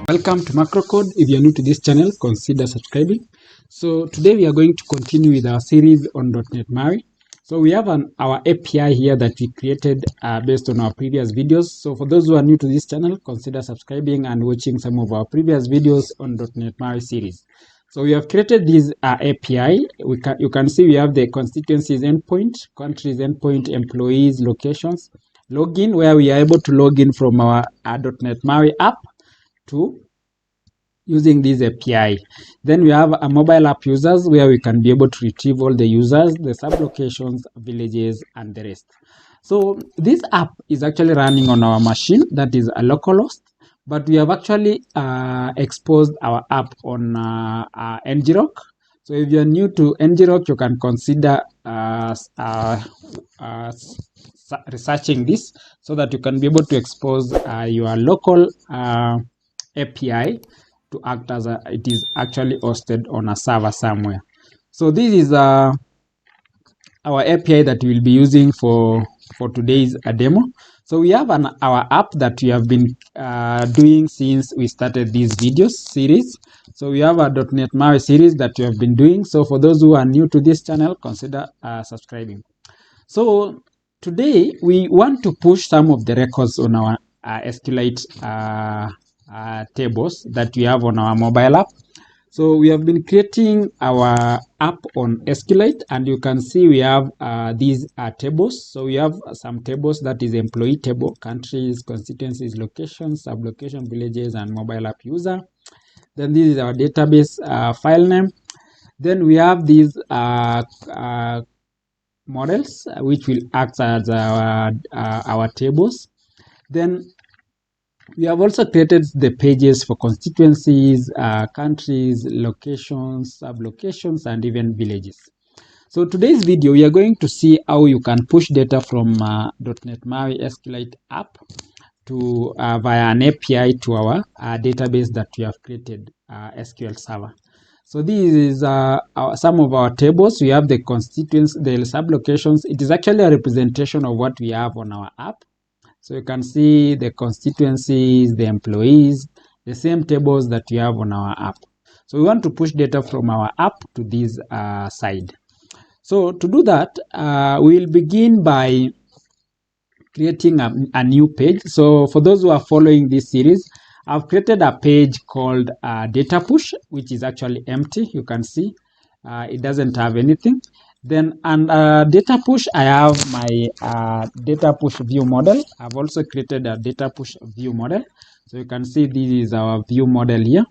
Welcome to Macro Code. If you're new to this channel, consider subscribing. So today we are going to continue with our series on NETMAUI. So we have our API here that we created based on our previous videos. So for those who are new to this channel, consider subscribing and watching some of our previous videos on NETMAUI series. So we have created this API. You can see we have the constituencies endpoint, countries endpoint, employees, locations, login, where we are able to log in from our NETMAUI app to using this API. Then we have a mobile app users where we can be able to retrieve all the users, the sublocations, villages, and the rest. So this app is actually running on our machine that is a localhost, but we have actually exposed our app on NGROK. So if you're new to NGROK, you can consider researching this so that you can be able to expose your local API to act as it is actually hosted on a server somewhere. So this is our API that we'll be using for today's demo. So we have our app that we have been doing since we started this video series. So we have a NETMAUI series that we have been doing. So for those who are new to this channel, consider subscribing. So today we want to push some of the records on our SQLite tables that we have on our mobile app. So we have been creating our app on SQLite, and you can see we have these tables. So we have some tables, that is employee table, countries, constituencies, locations, sublocation, villages, and mobile app user. Then this is our database file name. Then we have these models which will act as our tables. Then we have also created the pages for constituencies, countries, locations, sublocations, and even villages. So today's video, we are going to see how you can push data from NETMAUI SQLite app to via an API to our database that we have created, SQL Server. So this is some of our tables. We have the constituents, the sublocations. It is actually a representation of what we have on our app. So you can see the constituencies, the employees, the same tables that we have on our app. So we want to push data from our app to this side. So to do that, we'll begin by creating a new page. So for those who are following this series, I've created a page called data push, which is actually empty. You can see it doesn't have anything. Then under data push, I have my data push view model. I've also created a data push view model. So you can see this is our view model here,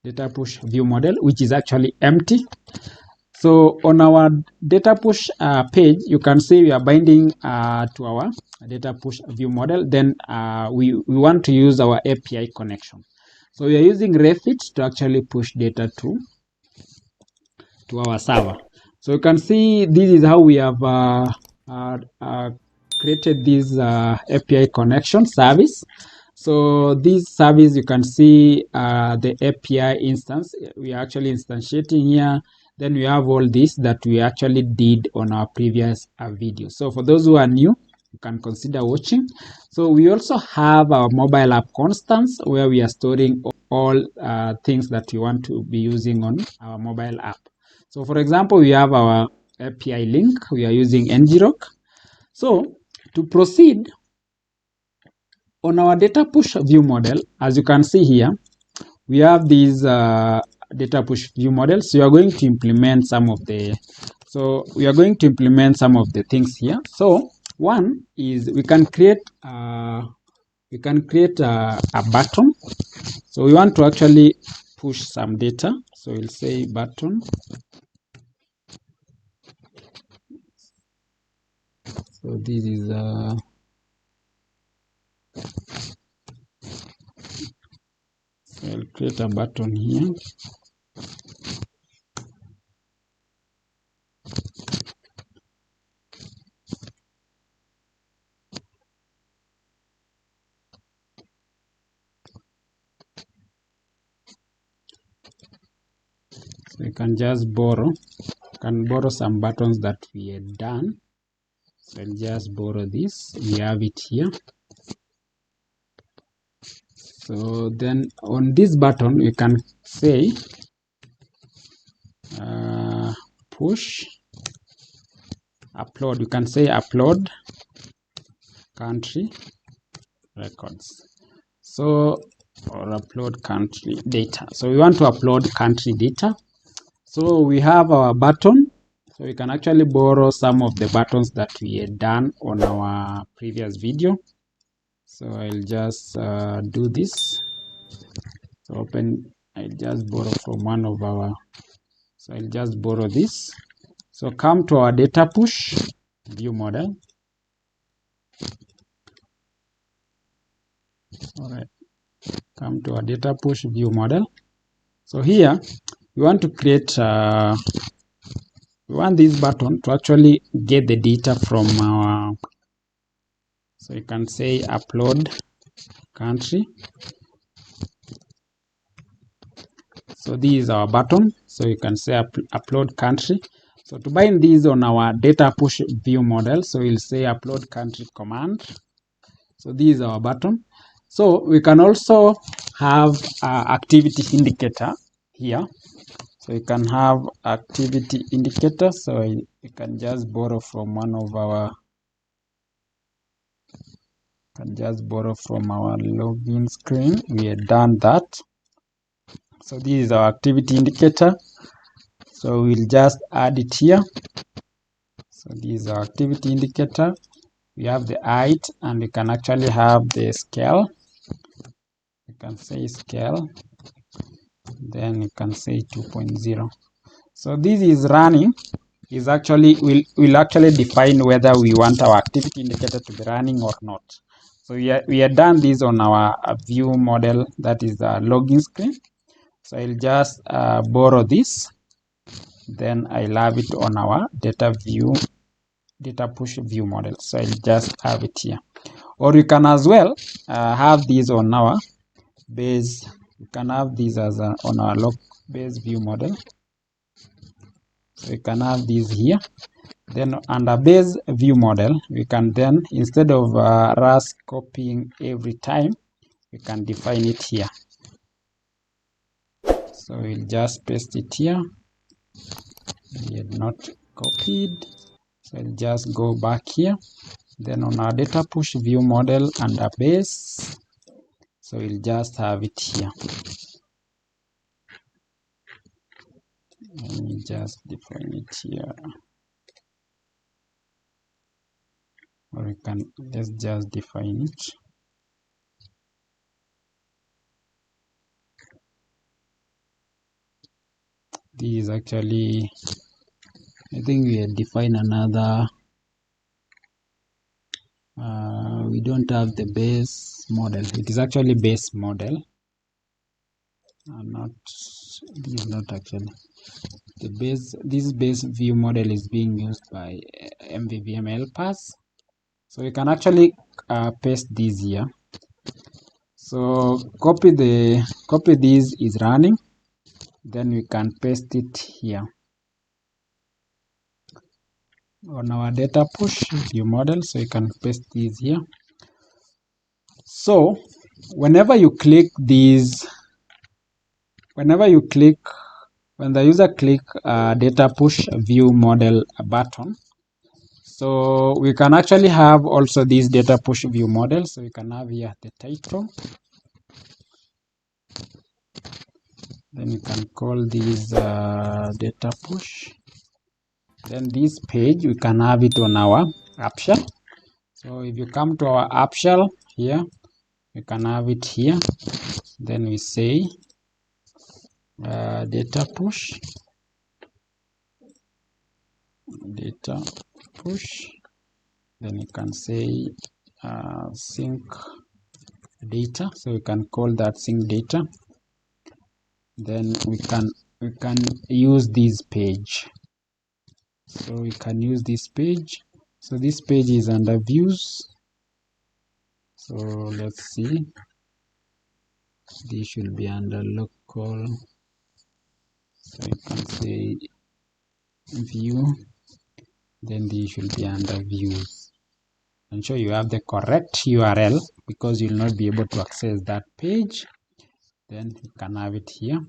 data push view model, which is actually empty. So on our data push page, you can see we are binding to our data push view model. Then we want to use our API connection. So we are using REFIT to actually push data to our server. So you can see this is how we have created this API connection service. So this service, you can see the API instance. We are actually instantiating here. Then we have all this that we actually did on our previous video. So for those who are new, you can consider watching. So we also have our mobile app constants where we are storing all things that we want to be using on our mobile app. So for example, we have our API link. We are using NGROK. So to proceed on our data push view model, as you can see here, we have these data push view models. So we are going to implement some of the things here. So one is we can create a button. So we want to actually push some data. So we'll say button. So this is I'll create a button here. So you can just borrow some buttons that we had done. So I'll just borrow this. We have it here. So then on this button you can say push upload. You can say upload country records, so or upload country data. So we want to upload country data. So we have our button, so we can actually borrow some of the buttons that we had done on our previous video. So I'll just do this. So open, I'll just borrow from one of our, so I'll just borrow this. So come to our data push view model. All right, come to our data push view model. So here we want to create we want this button to actually get the data from our, so you can say upload country. So this is our button, so you can say upload country. So to bind these on our data push view model, so we'll say upload country command. So this is our button. So we can also have activity indicator here. So you can have activity indicator. So you can just borrow from one of our, login screen. We have done that. So this is our activity indicator. So we'll just add it here. So this is our activity indicator. We have the height, and we can actually have the scale. You can say scale, then you can say 2.0. So this is running. Is actually will actually define whether we want our activity indicator to be running or not. So we are done this on our view model, that is the login screen. So I'll just borrow this, then I'll have it on our data push view model. So I'll just have it here, or you can as well have these on our base. You can have these as on our log base view model. So you can have these here. Then under base view model, we can then, instead of Rust copying every time, we can define it here. So we'll just paste it here. We had not copied. So I'll just go back here. Then on our data push view model under base, so we'll just have it here. Let me just define it here. Or we can, let's just define it. This is actually, I think we had defined another, we don't have the base model. It is actually base model. Not, this is not actually the base. This base view model is being used by MVVM helpers. So we can actually paste this here. So copy this is running, then we can paste it here on our data push view model. So you can paste this here. So whenever you click these, when the user click data push view model button, so we can actually have also this data push view model. So we can have here the title, then you can call this data push. Then this page, we can have it on our app shell. So if you come to our app shell here, we can have it here. Then we say data push, then you can say sync data. So we can call that sync data. Then we can use this page. So we can use this page. So this page is under views. So let's see. This should be under local. So you can say view. Then this should be under views. ensure you have the correct URL, because you'll not be able to access that page. Then you can have it here.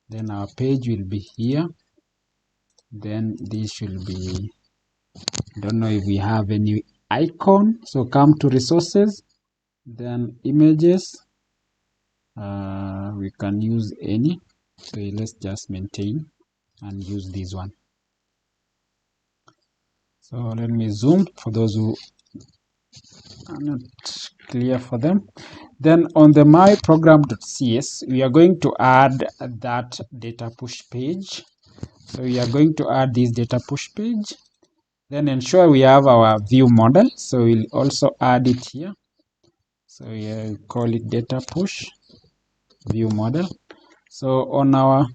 Then our page will be here. Then this should be, don't know if we have any icon. So come to resources, then images. We can use any. So let's just maintain and use this one. So let me zoom for those who are not clear for them. Then on the myprogram.cs, we are going to add that data push page. So we are going to add this data push page. Then ensure we have our view model. So we'll also add it here. So we call it data push view model. So on our,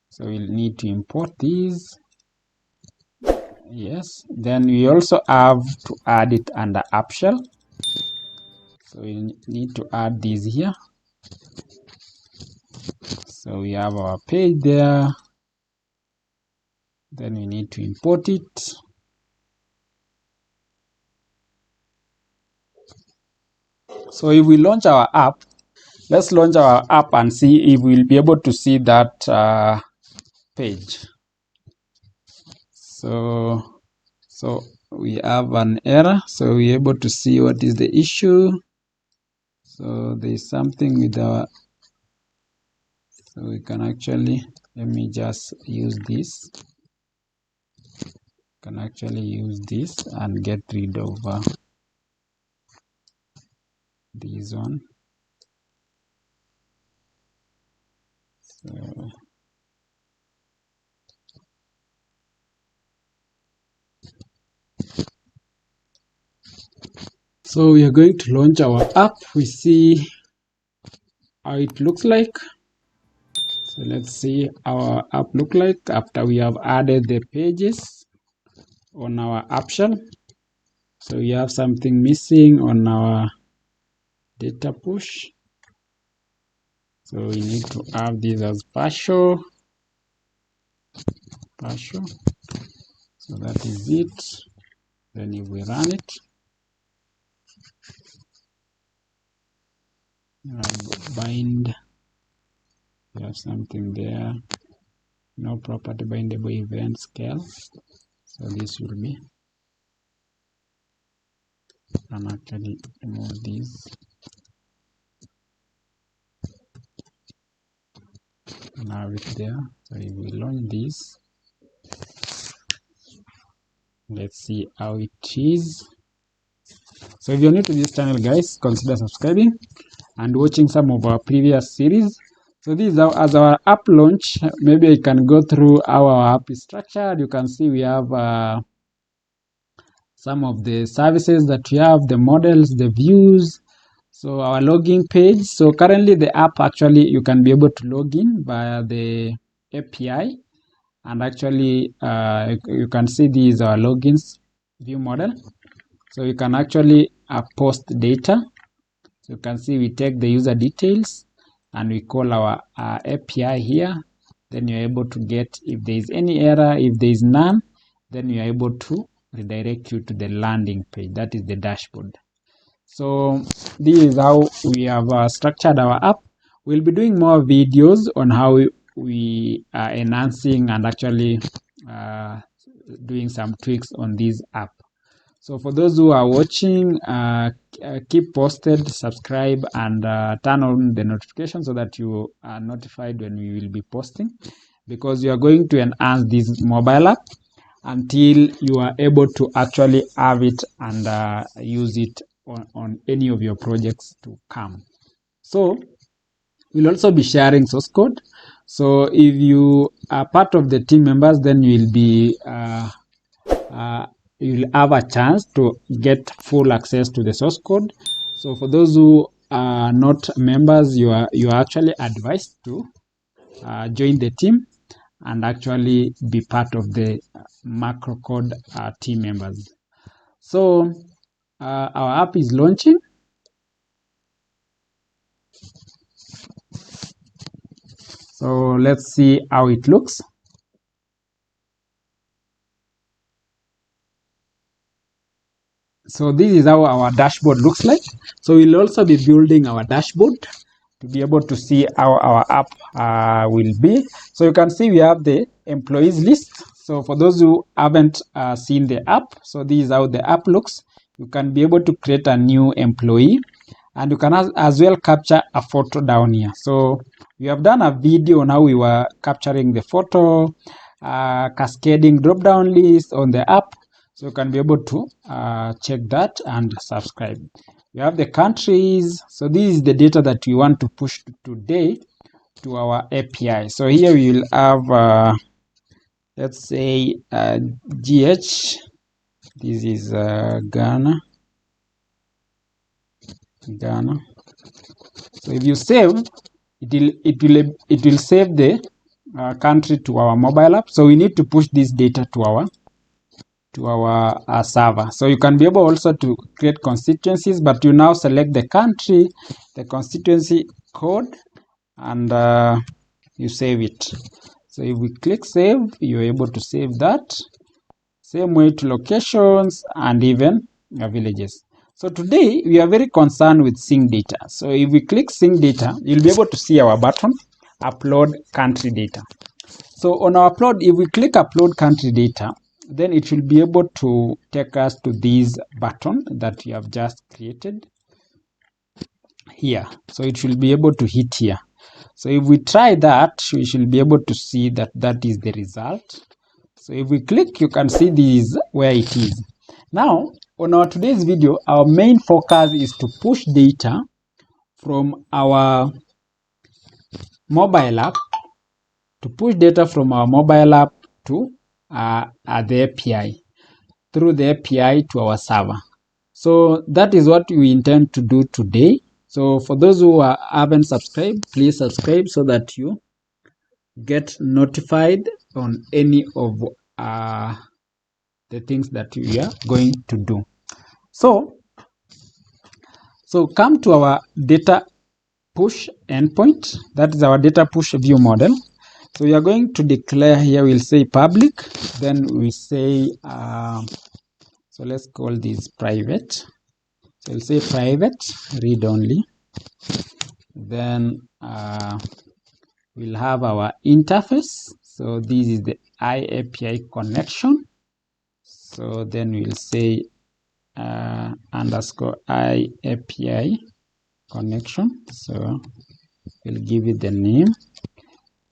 so we'll need to import these. Yes. Then we also have to add it under app shell. So we need to add these here. So we have our page there. Then we need to import it. So if we launch our app, let's launch our app and see if we'll be able to see that page. So we have an error. So we're able to see what is the issue. So there's something with our, so we can actually, let me just use this. Can actually use this and get rid of this one. So we are going to launch our app. We see how it looks like. So let's see how our app look like after we have added the pages on our app shell. So we have something missing on our data push. So we need to have this as partial. So that is it. Then if we run it, bind, we have something there. No property bindable event scale. So this will be, and actually remove these. And have it there. So if we launch this, let's see how it is. So if you're new to this channel, guys, consider subscribing and watching some of our previous series. So this is how, as our app launch, maybe I can go through how our app is structured. You can see we have some of the services that we have, the models, the views. So our login page. So currently the app, actually you can be able to log in via the API, and actually you can see these are logins view model. So you can actually post data. So you can see we take the user details and we call our API here. Then you're able to get, if there is any error, if there is none, then you're able to redirect you to the landing page. That is the dashboard. So this is how we have structured our app. We'll be doing more videos on how we are enhancing and actually doing some tweaks on this app. So for those who are watching, keep posted, subscribe, and turn on the notification so that you are notified when we will be posting, because you are going to enhance this mobile app until you are able to actually have it and use it on any of your projects to come. So we'll also be sharing source code. So if you are part of the team members, then you will be you'll have a chance to get full access to the source code. So for those who are not members, you are actually advised to join the team and actually be part of the macro code team members. So our app is launching. So let's see how it looks. So this is how our dashboard looks like. So we'll also be building our dashboard to be able to see how our app will be. So you can see we have the employees list. So for those who haven't seen the app, so this is how the app looks. You can be able to create a new employee, and you can as well capture a photo down here. So we have done a video on how we were capturing the photo, cascading drop down list on the app. So you can be able to check that and subscribe. We have the countries. So this is the data that we want to push today to our API. So here we will have, let's say, GH. This is Ghana. So if you save, it will save the country to our mobile app. So we need to push this data to our server. So you can be able also to create constituencies, but you now select the country, the constituency code, and you save it. So if we click save, you're able to save that. Same way to locations and even villages. So today we are very concerned with sync data. So if we click sync data, you'll be able to see our button, upload country data. So on our upload, if we click upload country data, then it will be able to take us to this button that we have just created here. So it will be able to hit here. So if we try that, we should be able to see that that is the result. So if we click, you can see this where it is. Now, on our today's video, our main focus is to push data from our mobile app, to the API, through the API to our server. So that is what we intend to do today. So for those who haven't subscribed, please subscribe so that you get notified on any of the things that we are going to do. So come to our data push endpoint. That is our data push view model. So we are going to declare here, we'll say public, then we say, so let's call this private. So we'll say private, read only. Then we'll have our interface. So this is the IAPI connection. So then we'll say underscore IAPI connection. So we'll give it the name.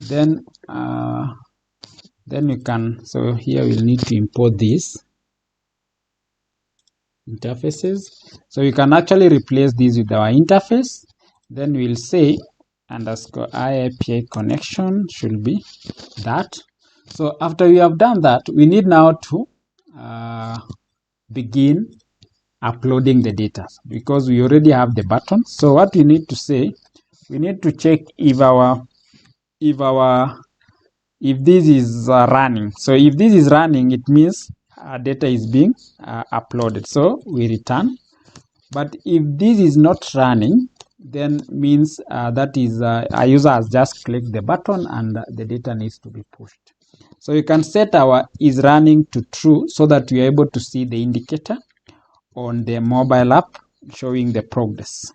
Then you can, so here we'll need to import these interfaces. So you can actually replace these with our interface. Then we'll say underscore IAPI connection should be that. So after we have done that, we need now to begin uploading the data because we already have the button. So what we need to say, we need to check if this is running. So if this is running, it means data is being uploaded. So we return. But if this is not running, then means that is a user has just clicked the button and the data needs to be pushed. So you can set our is running to true so that we are able to see the indicator on the mobile app showing the progress.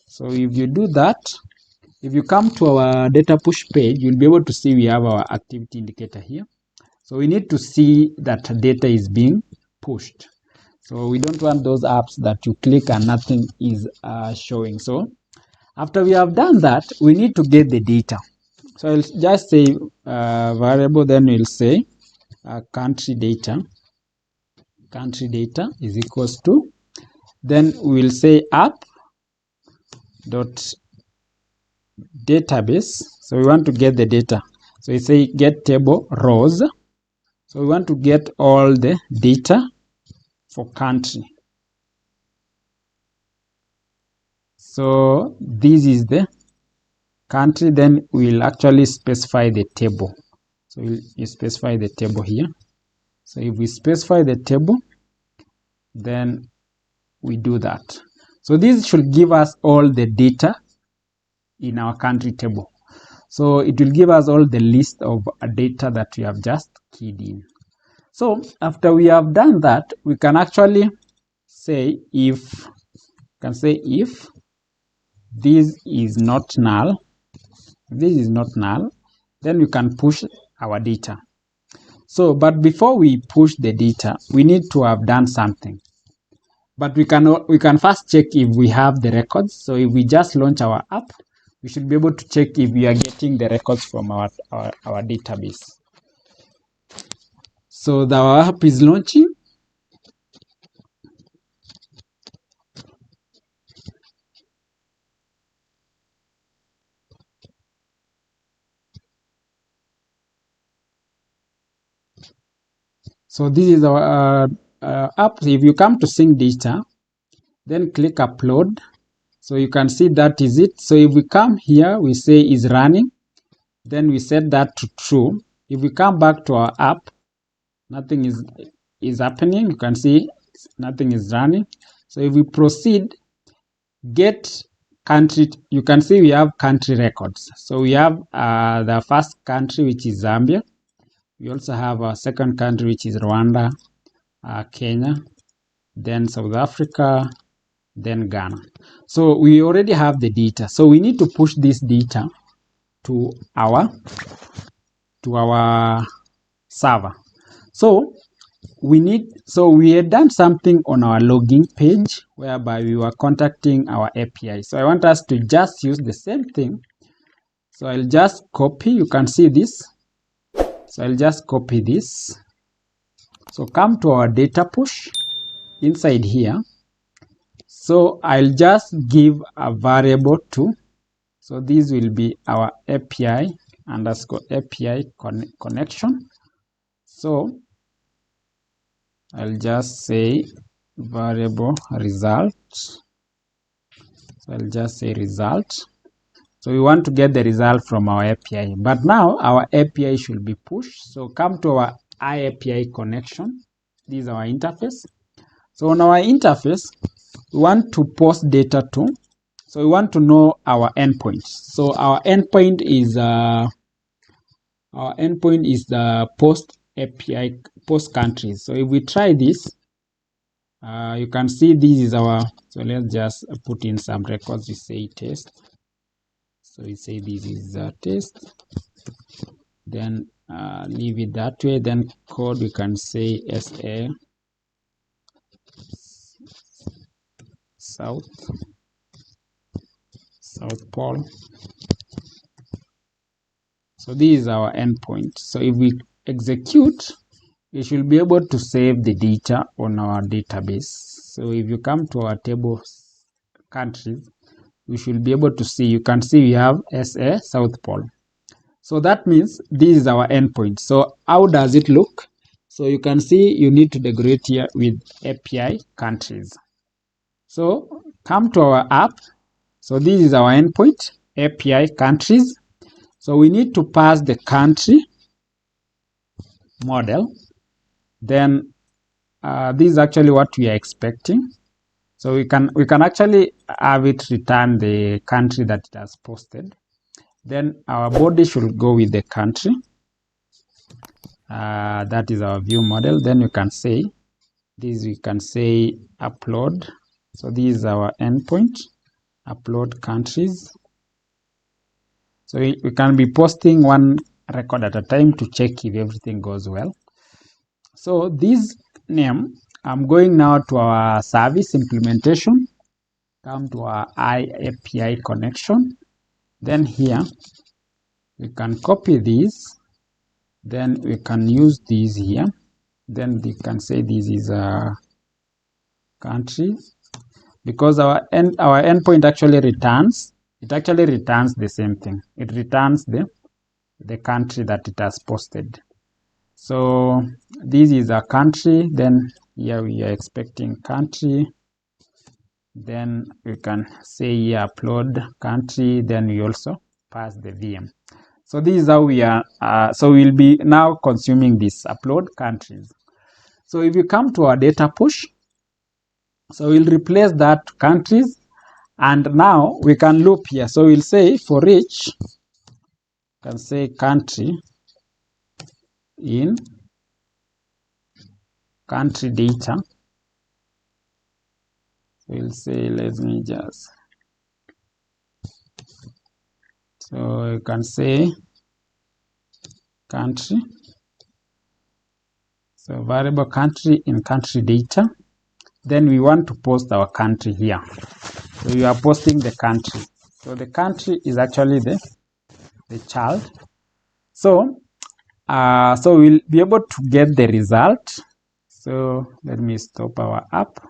So if you do that, if you come to our data push page, you'll be able to see we have our activity indicator here. So we need to see that data is being pushed. So we don't want those apps that you click and nothing is showing. So after we have done that, we need to get the data. So I'll just say variable, then we'll say country data. Country data is equals to, then we'll say app dot database. So we want to get the data. So we say get table rows. So we want to get all the data for country. So this is the country. Then we'll actually specify the table. So you specify the table here. So if we specify the table, then we do that. So this should give us all the data in our country table. So it will give us all the list of data that we have just keyed in. So after we have done that, we can actually say if this is not null, then we can push our data. So, but before we push the data, we need to have done something. But we can first check if we have the records. So if we just launch our app, we should be able to check if we are getting the records from our database. So our app is launching. So this is our app. If you come to sync data, then click upload. So you can see that is it. So if we come here, we say is running, then we set that to true. If we come back to our app, nothing is happening. You can see nothing is running. So if we proceed, get country, you can see we have country records. So we have the first country, which is Zambia. We also have a second country, which is Rwanda, Kenya, then South Africa, then Ghana. So we already have the data. So we need to push this data to our server. So we had done something on our login page whereby we were contacting our API. So I want us to just use the same thing. So I'll just copy, you can see this. So I'll just copy this. So come to our data push inside here. So I'll just give a variable to, so this will be our API underscore API connection. So I'll just say variable result. So I'll just say result. So we want to get the result from our API, but now our API should be pushed. So come to our iAPI connection. This is our interface. So on our interface, we want to post data to. So we want to know our endpoint. So our endpoint is the post API post countries. So if we try this, you can see this is our. So let's just put in some records. We say test. So we say this is a test. Then leave it that way. Then code we can say SA South Pole. So this is our endpoint. So if we execute, we should be able to save the data on our database. So if you come to our table countries, we should be able to see, you can see we have SA South Pole. So that means this is our endpoint. So how does it look? So you can see you need to decorate here with API countries. So come to our app. So this is our endpoint, API countries. So we need to pass the country model. Then this is actually what we are expecting. So we can actually have it return the country that it has posted. Then our body should go with the country. That is our view model. Then you can say this, we can say upload. So this is our endpoint, upload countries. So we can be posting one record at a time to check if everything goes well. So this name, I'm going now to our service implementation. Come to our iAPI connection. Then here we can copy this. Then we can use this here. Then we can say this is a country, because our endpoint actually returns. It actually returns the same thing. It returns the country that it has posted. So this is a country. Then here we are expecting country. Then we can say here upload country. Then we also pass the VM. So this is how we are. So we'll be now consuming this upload countries. So if you come to our data push, so we'll replace that countries, and now we can loop here. So we'll say for each, can say country in country data. we'll say, let me just, so you can say country, so variable country in country data. Then we want to post our country here, so you are posting the country. So the country is actually the child. So so we'll be able to get the result. So let me stop our app.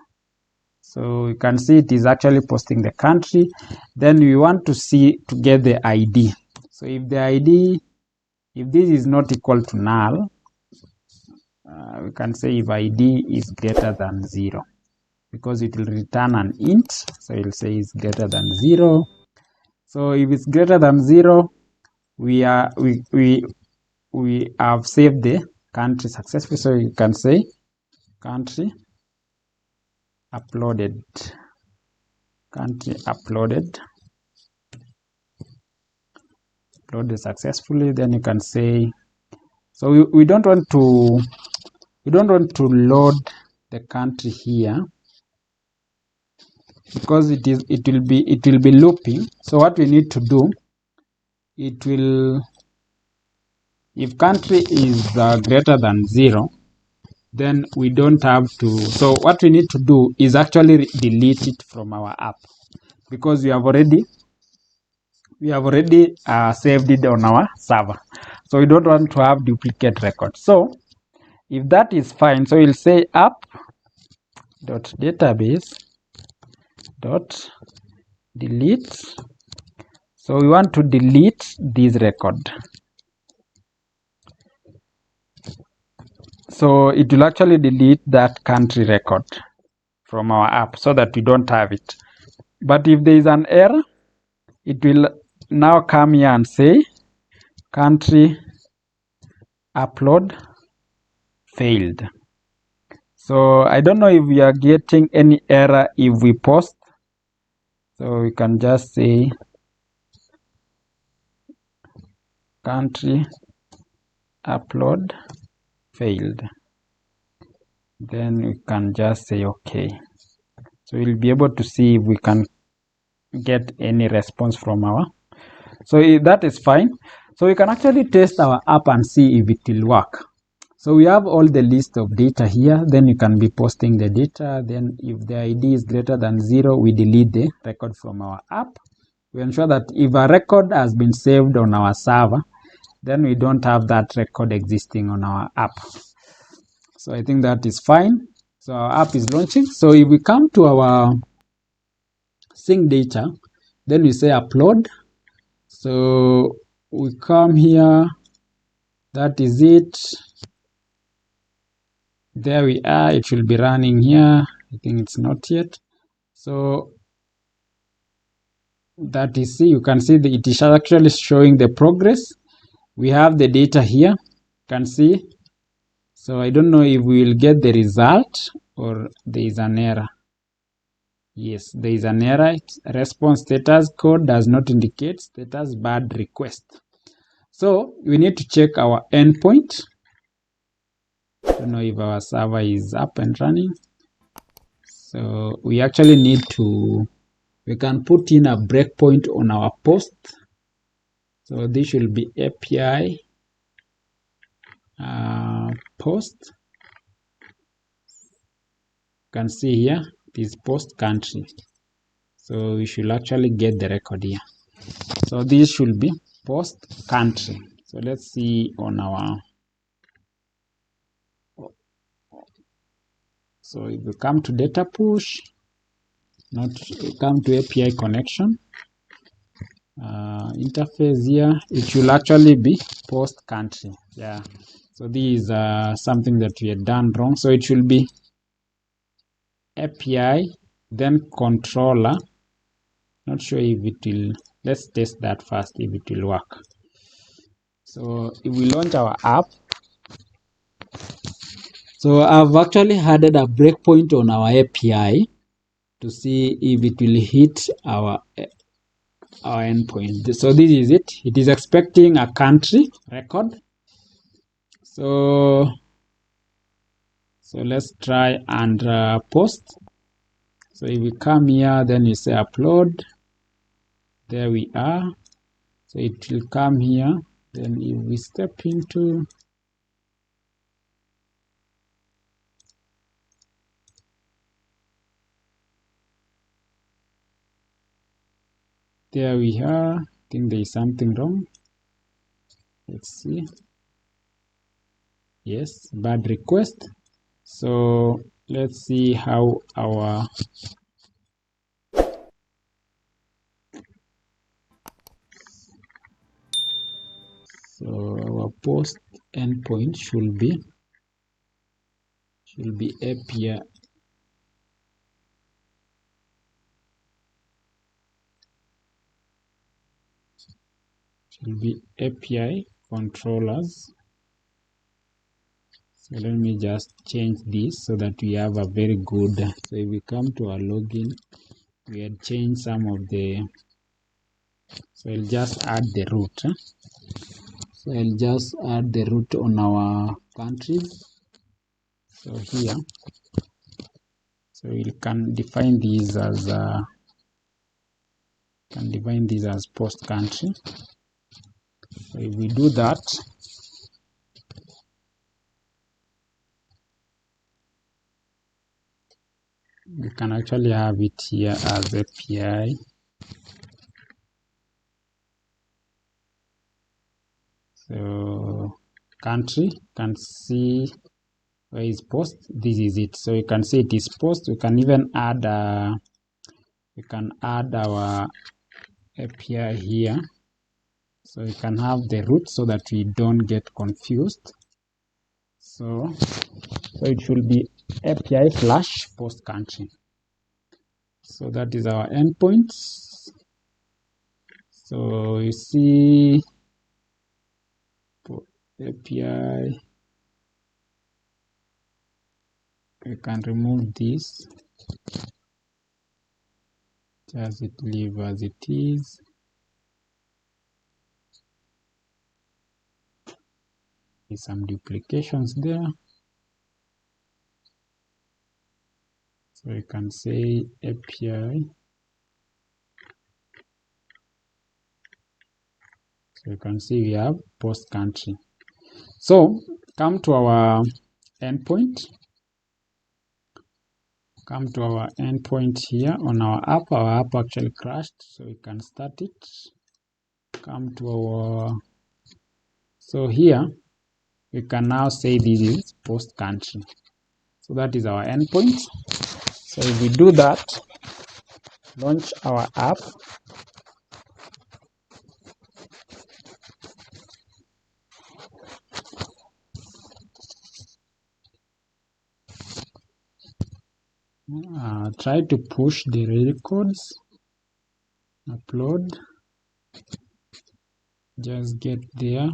So you can see it is actually posting the country. Then we want to see to get the ID. So if the ID, if this is not equal to null, we can say if ID is greater than 0, because it will return an int. So we'll say it's greater than 0. So if it's greater than 0, we have saved the country successfully. So you can say country uploaded, uploaded successfully. Then you can say, so we don't want to load the country here, because it will be looping. So what we need to do, it will, if country is greater than 0, then we don't have to. So what we need to do is actually delete it from our app, because we have already saved it on our server. So we don't want to have duplicate records. So if that is fine, so we'll say app.database.delete. So we want to delete this record. So it will actually delete that country record from our app, so that we don't have it. But if there is an error, it will now come here and say country upload failed. So I don't know if we are getting any error if we post. So we can just say country upload failed. Then we can just say okay. So we'll be able to see if we can get any response from our. So if that is fine. So we can actually test our app and see if it will work. So we have all the list of data here. Then you can be posting the data. Then if the ID is greater than 0, we delete the record from our app. We ensure that if a record has been saved on our server, then we don't have that record existing on our app. So I think that is fine. So our app is launching. So if we come to our sync data, then we say upload. So we come here. That is it. There we are. It will be running here. I think it's not yet. So that is, see, you can see that it is actually showing the progress. We have the data here. You can see. So I don't know if we will get the result or there is an error. Yes, there is an error. Response status code does not indicate status bad request. So we need to check our endpoint. I don't know if our server is up and running. So we actually need to, we can put in a breakpoint on our post. So this should be API post. You can see here, it is post country. So we should actually get the record here. So this should be post country. So let's see on our, so if we come to data push, come to API connection, interface here, it should actually be post country. Yeah. So this is something that we had done wrong. So it should be API, then controller. Not sure if it will, let's test that first if it will work. So if we launch our app, so I've actually added a breakpoint on our API to see if it will hit our endpoint. So this is it. It is expecting a country record. So let's try and post. So if we come here, then you say upload. There we are. So it will come here. Then if we step into, there we are. I think there is something wrong. Let's see. Yes, bad request. So let's see how our post endpoint should be API. Should be API controllers. So let me just change this so that we have a very good. So if we come to our login, we had changed some of the. So I'll just add the root. So I'll just add the root on our countries. So here, so we can define these as post country. So if we do that, we can actually have it here as API. So country can see where is post. This is it. So you can see it is post. We can even add our API here. So you can have the root so that we don't get confused. So it should be API / post country. So that is our endpoints. So you see API. We can remove this. Just leave as it is. There's some duplications there. So you can say API. So you can see we have post country. So come to our endpoint. Come to our endpoint here on our app. Our app actually crashed, so we can start it. Come to our. So here we can now say this is post country. So that is our endpoint. So if we do that, launch our app. Try to push the records. Upload. Just get there.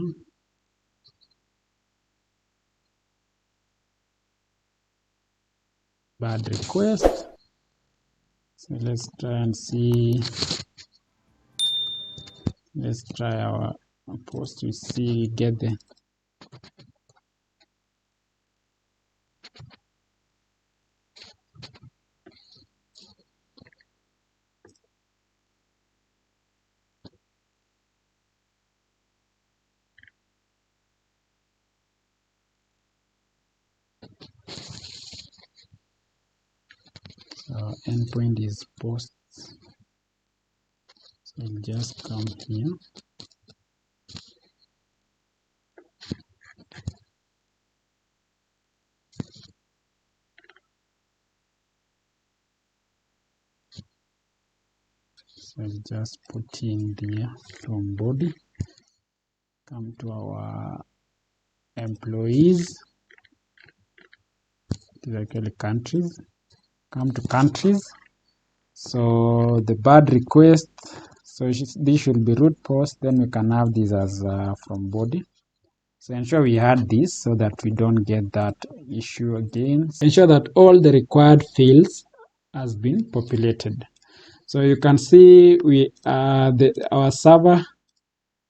Bad request. So let's try and see. Let's try our post to see get the. So endpoint is post. So just come here. So just put in there from body. Come to our employees. It is actually countries. Come to countries. So the bad request. So this should be root post. Then we can have this as from body. So ensure we add this so that we don't get that issue again. Ensure that all the required fields has been populated. So you can see our server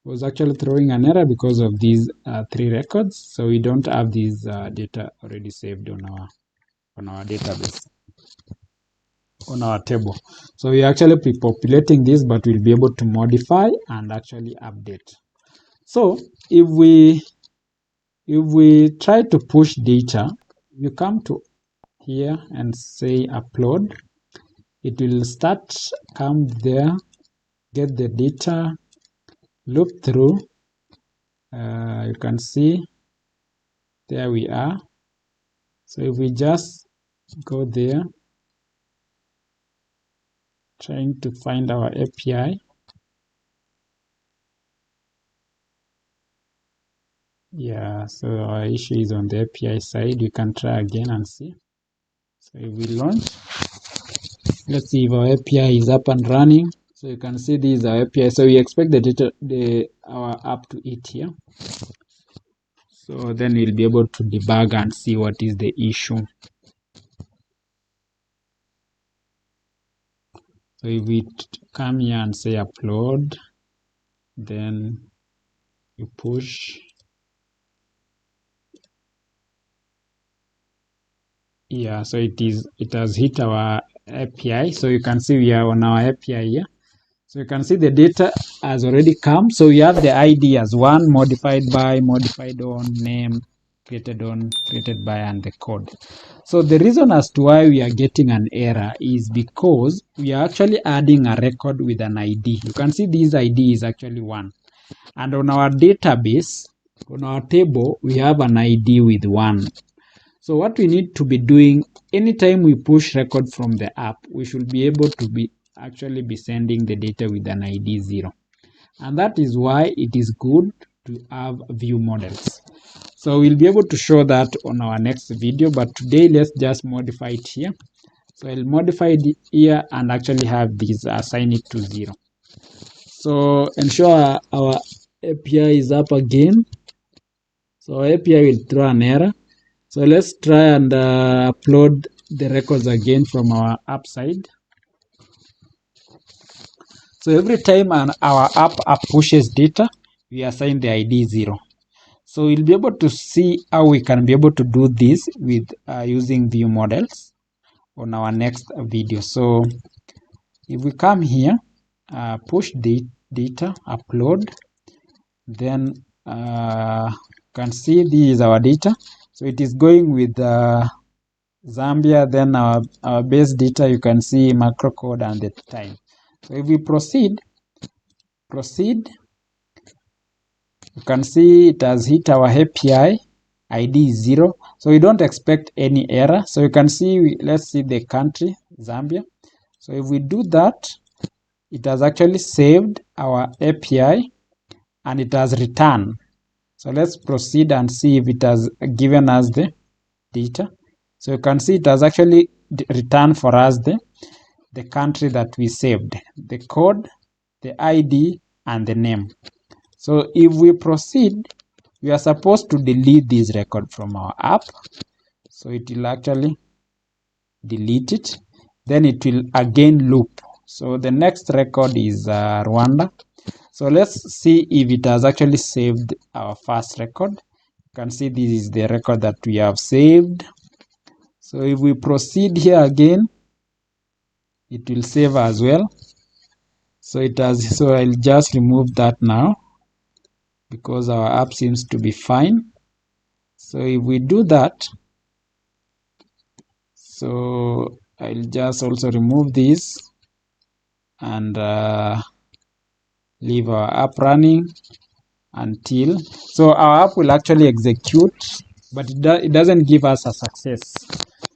was actually throwing an error because of these 3 records. So we don't have these data already saved on our database. on our table. So we're actually pre-populating this, but we'll be able to modify and actually update. So if we try to push data, you come to here and say upload. It will start, come there, get the data, loop through. You can see there we are. So if we just go there, trying to find our API. Yeah, so our issue is on the API side. We can try again and see. So if we launch, let's see if our API is up and running. So you can see this is our API. So we expect the data, our app to eat here. So then we'll be able to debug and see what is the issue. So if we come here and say upload, then you push. Yeah, so it has hit our API. So you can see we are on our API here. So you can see the data has already come. So we have the ID as one, modified by, modified on, name, created on, created by, and the code. So the reason as to why we are getting an error is because we are actually adding a record with an ID. You can see this ID is actually one. And on our database, on our table, we have an ID with one. So what we need to be doing anytime we push record from the app, we should be able to be actually be sending the data with an ID 0. And that is why it is good to have view models. So we'll be able to show that on our next video, but today let's just modify it here. So I'll modify it here and actually have this assign it to 0. So ensure our API is up again. So our API will throw an error. So let's try and upload the records again from our app side. So every time our app pushes data, we assign the ID 0. So we'll be able to see how we can be able to do this with using view models on our next video. So if we come here, push the data, upload, then you can see this is our data. So it is going with Zambia, then our base data, you can see macro code and the time. So if we proceed, you can see it has hit our API, ID is 0. So we don't expect any error. So you can see, let's see the country, Zambia. So if we do that, it has actually saved our API and it has returned. So let's proceed and see if it has given us the data. So you can see it has actually returned for us the country that we saved, the code, the ID, and the name. So if we proceed, we are supposed to delete this record from our app. So it will actually delete it. Then it will again loop. So the next record is Rwanda. So let's see if it has actually saved our first record. You can see this is the record that we have saved. So if we proceed here again, it will save as well. So it has, so I'll just remove that now because our app seems to be fine. So if we do that, so I'll just also remove this and leave our app running until, so our app will actually execute, but it doesn't give us a success.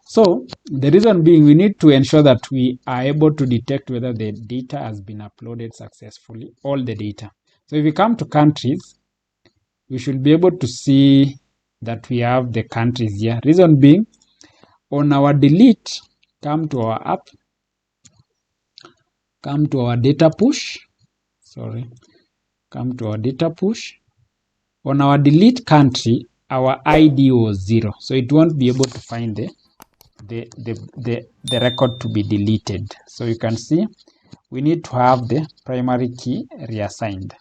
So the reason being, we need to ensure that we are able to detect whether the data has been uploaded successfully, all the data. So if we come to countries, we should be able to see that we have the countries here. Reason being, on our delete, come to our app, come to our data push, come to our data push. On our delete country, our ID was 0, so it won't be able to find the record to be deleted. So you can see we need to have the primary key reassigned.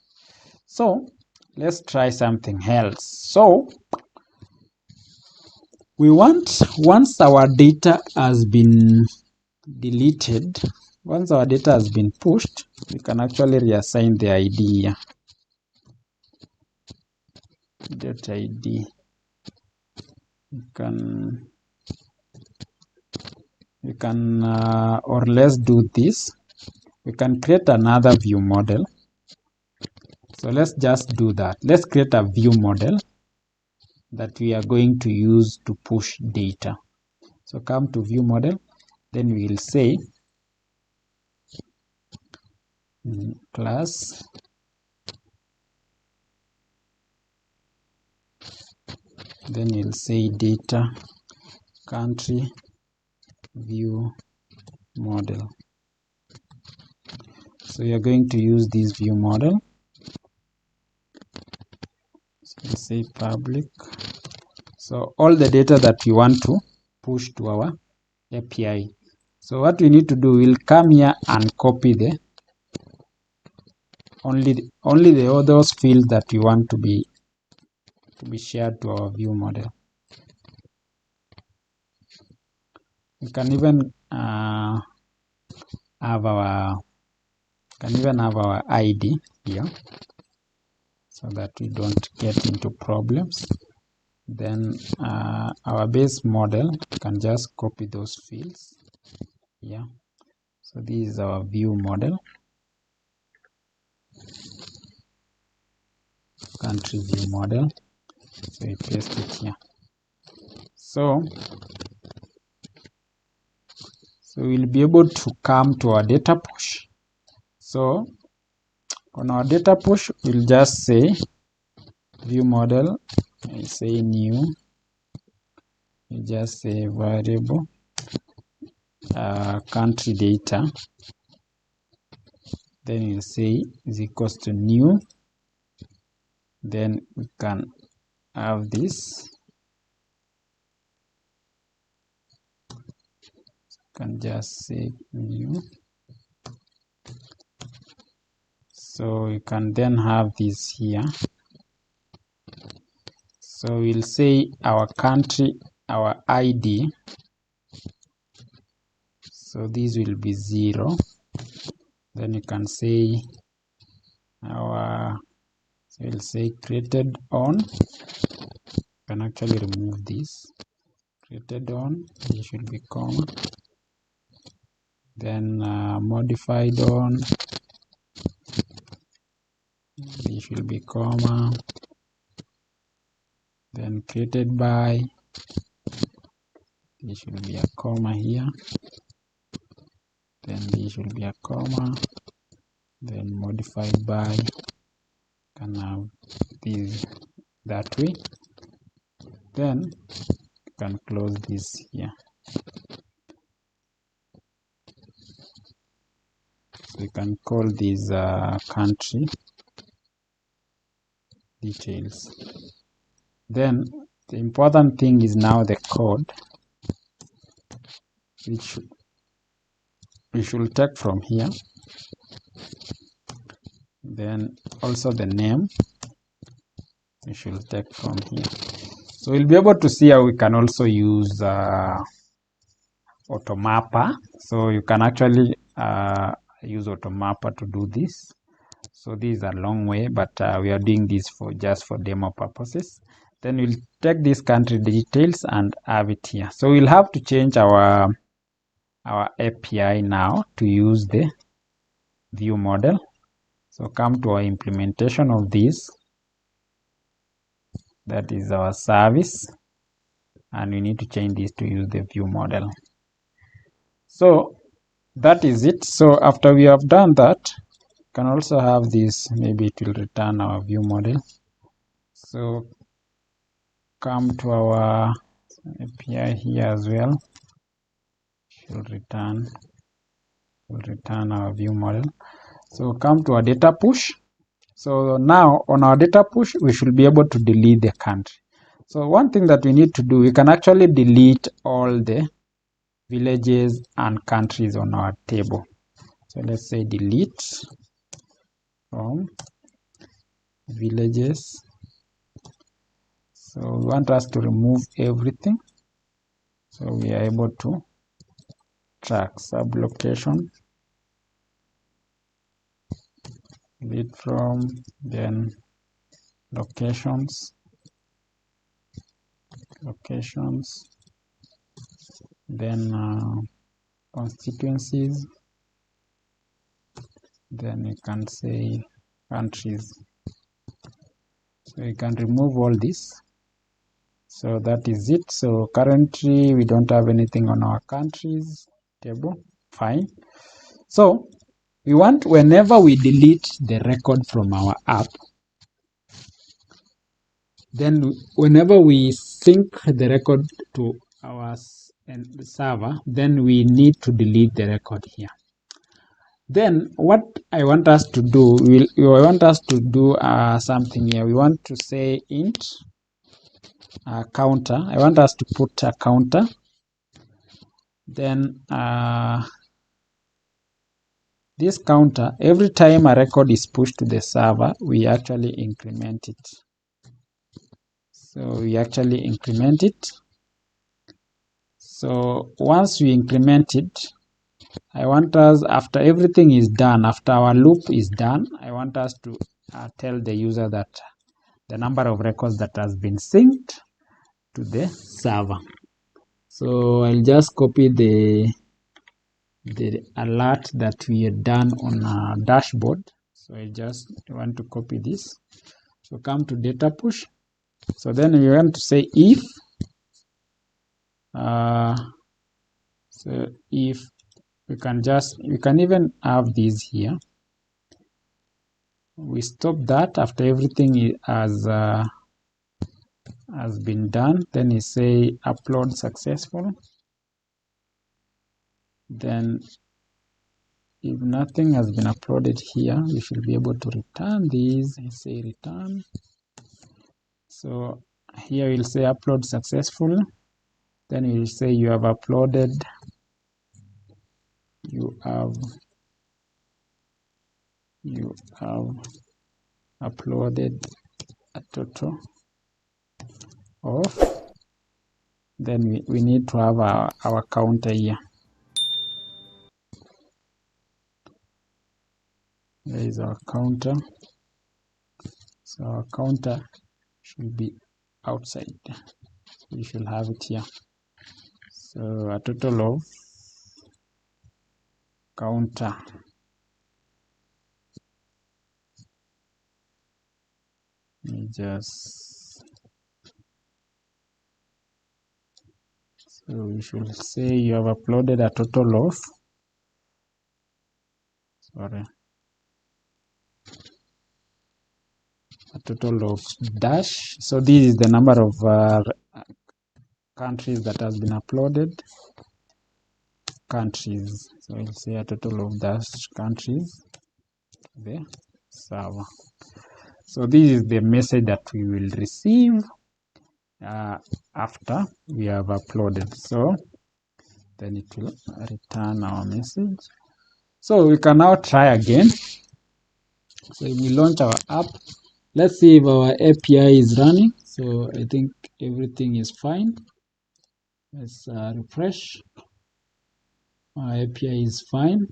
So let's try something else. So we want, once our data has been deleted, once our data has been pushed, we can actually reassign the ID here. Data ID. We can or let's do this. We can create another view model. So let's just do that. Let's create a view model that we are going to use to push data. So come to view model, then we will say class then we'll say data country view model. So we are going to use this view model. So we'll say public. So all the data that we want to push to our API. So what we need to do, we'll come here and copy the only those fields that we want to be shared to our view model. We can even have our ID here so that we don't get into problems. Then our base model, we can just copy those fields here. So this is our view model, country view model. So we paste it here. So we'll be able to come to our data push. So on our data push, we'll just say view model, I say new, we just say variable country data, then we'll say is equals to new, then we can have this, can just say new. So we can then have this here. So we'll say our country, our ID. So this will be 0. Then you can say our, so we'll say created on. You can actually remove this. Created on, it should be comma. Then modified on, it should be comma. Then created by, it should be a comma here. Then this should be a comma. Then modified by, can have this that way. Then you can close this here. So you can call this country details. Then the important thing is now the code, which we should take from here. Then also the name we should take from here. So we'll be able to see how we can also use automapper. So you can actually use automapper to do this. So this is a long way, but we are doing this for just for demo purposes. Then we'll take this country details and have it here. So we'll have to change our API now to use the view model. So come to our implementation of this. That is our service. And we need to change this to use the view model. So that is it. So after we have done that, we can also have this, maybe it will return our view model. So come to our API here as well. Should return our view model. So come to our data push. So now on our data push, we should be able to delete the country. So one thing that we need to do, we can actually delete all the villages and countries on our table. So let's say delete from villages. So we want us to remove everything. So we are able to track sublocation, delete from, then locations, then constituencies, then you can say countries. So you can remove all this. So that is it. So currently we don't have anything on our countries table. Fine. So we want, whenever we delete the record from our app, then whenever we sync the record to our server, then we need to delete the record here. Then what I want us to do, something here. We want to say int counter. I want us to put a counter. Then this counter, every time a record is pushed to the server, we actually increment it. So we actually increment it. So once we increment it, I want us, after everything is done, after our loop is done, I want us to tell the user that the number of records that has been synced to the server. So I'll just copy the alert that we had done on our dashboard. So I just want to copy this. So come to data push. So then we want to say if so if we can even have these here. We stop that after everything has been done. Then you say upload successful. Then if nothing has been uploaded here, we should be able to return these. I say return. So here we'll say upload successful. Then we'll say you have uploaded. You have uploaded a total of. Then we need to have our counter here. There is our counter. So our counter should be outside. So we should have it here. So a total of counter. Let me just. So we should say you have uploaded a total of. Sorry. A total of dash. So this is the number of countries that has been uploaded. Countries. So we'll say a total of dash countries to the server. So this is the message that we will receive after we have uploaded. So then it will return our message. So we can now try again. So if we launch our app, let's see if our API is running. So I think everything is fine. Let's refresh. Our API is fine.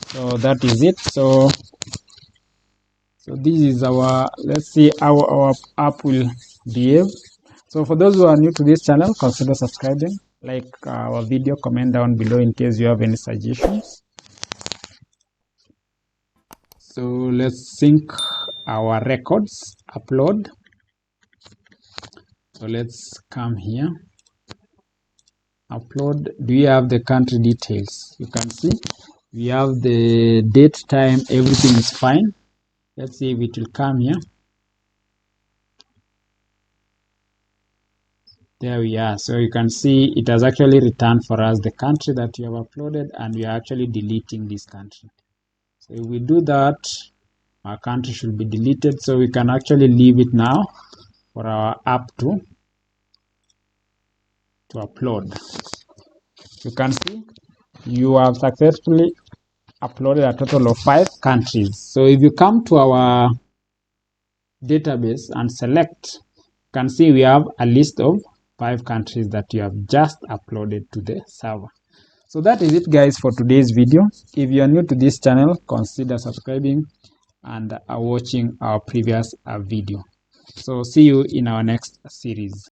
So that is it. So this is our, let's see how our app will behave. So for those who are new to this channel, consider subscribing, like our video, comment down below in case you have any suggestions. So let's sync our records, upload. So let's come here, upload. Do you have the country details? You can see we have the date, time, everything is fine. Let's see if it will come here. There we are. So you can see it has actually returned for us the country that you have uploaded, and we are actually deleting this country. So if we do that, our country should be deleted. So we can actually leave it now for our app to upload. You can see you have successfully uploaded a total of 5 countries. So if you come to our database and select, you can see we have a list of 5 countries that you have just uploaded to the server. So that is it, guys, for today's video. If you are new to this channel, consider subscribing and watching our previous video. So see you in our next series.